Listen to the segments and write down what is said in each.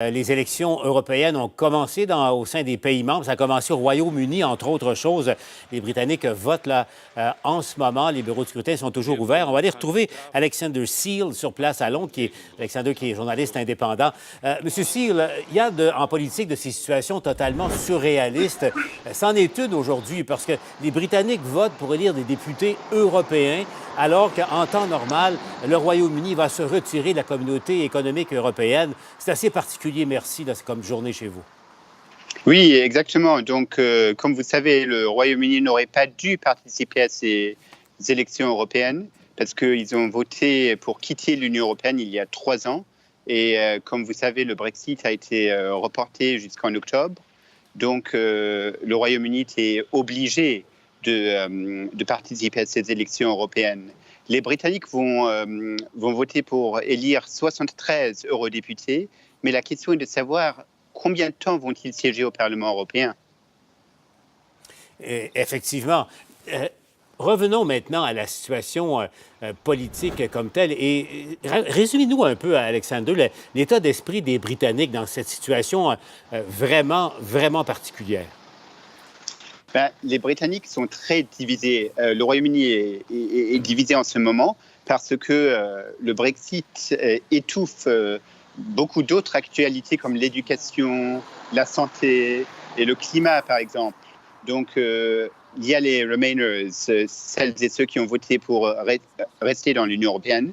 Les élections européennes ont commencé au sein des pays membres. Ça a commencé au Royaume-Uni, entre autres choses. Les Britanniques votent là en ce moment. Les bureaux de scrutin sont toujours ouverts. On va aller retrouver Alexander Seal sur place à Londres, Alexander qui est journaliste indépendant. Monsieur Seal, il y a en politique de ces situations totalement surréalistes. C'en est une aujourd'hui parce que les Britanniques votent pour élire des députés européens alors qu'en temps normal, le Royaume-Uni va se retirer de la communauté économique européenne. C'est assez particulier, merci, là, comme journée chez vous. Oui, exactement. Donc, comme vous savez, le Royaume-Uni n'aurait pas dû participer à ces élections européennes parce qu'ils ont voté pour quitter l'Union européenne il y a 3 ans. Et comme vous savez, le Brexit a été reporté jusqu'en octobre. Donc, le Royaume-Uni est obligé de participer à ces élections européennes. Les Britanniques vont voter pour élire 73 eurodéputés, mais la question est de savoir combien de temps vont-ils siéger au Parlement européen. Effectivement. Revenons maintenant à la situation politique comme telle et résumez-nous un peu, Alexander, l'état d'esprit des Britanniques dans cette situation vraiment, vraiment particulière. Les Britanniques sont très divisés. Le Royaume-Uni est divisé en ce moment parce que le Brexit étouffe beaucoup d'autres actualités comme l'éducation, la santé et le climat, par exemple. Donc, il y a les Remainers, celles et ceux qui ont voté pour rester dans l'Union européenne.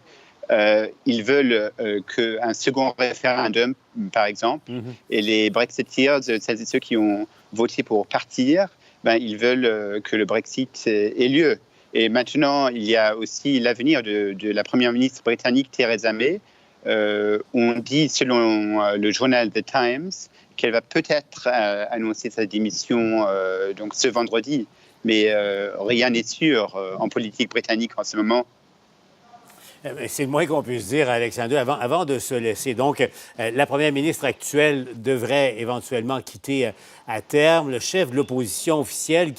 Ils veulent qu'un second référendum, par exemple. Et les Brexiteers, celles et ceux qui ont voté pour partir, ils veulent que le Brexit ait lieu. Et maintenant, il y a aussi l'avenir de la première ministre britannique Theresa May. On dit, selon le journal The Times, qu'elle va peut-être annoncer sa démission donc ce vendredi. Mais rien n'est sûr en politique britannique en ce moment. C'est le moins qu'on puisse dire, Alexander, avant de se laisser. Donc, la première ministre actuelle devrait éventuellement quitter à terme. Le chef de l'opposition officielle,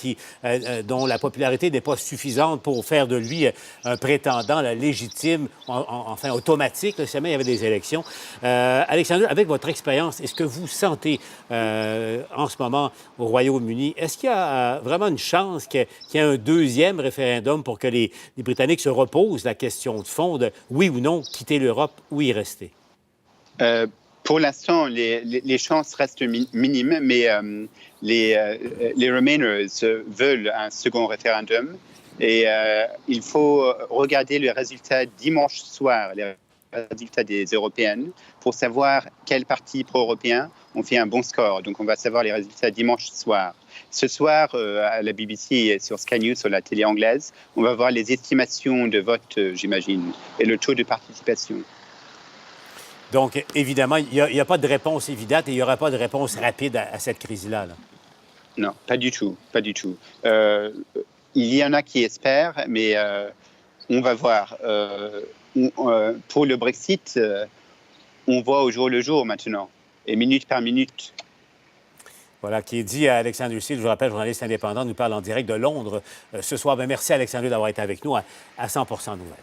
dont la popularité n'est pas suffisante pour faire de lui un prétendant légitime, enfin automatique, si jamais il y avait des élections. Alexander, avec votre expérience, est-ce que vous sentez en ce moment au Royaume-Uni, est-ce qu'il y a vraiment une chance qu'il y ait un deuxième référendum pour que les Britanniques se reposent la question de fond de oui ou non quitter l'Europe ou y rester? Pour l'instant, les chances restent minimes, mais les Remainers veulent un second référendum et il faut regarder les résultats dimanche soir, les résultats des européennes, pour savoir quel parti pro-européen ont fait un bon score. Donc, on va savoir les résultats dimanche soir. Ce soir, à la BBC et sur Sky News, sur la télé anglaise, on va voir les estimations de vote, j'imagine, et le taux de participation. Donc, évidemment, il n'y a pas de réponse évidente et il n'y aura pas de réponse rapide à cette crise-là. Non, pas du tout, pas du tout. Il y en a qui espèrent, mais on va voir. Pour le Brexit, on voit au jour le jour maintenant, et minute par minute. Voilà, qui est dit à Alexander Seal, je vous rappelle, journaliste indépendant, nous parle en direct de Londres ce soir. Bien, merci Alexander d'avoir été avec nous à 100% Nouvelles.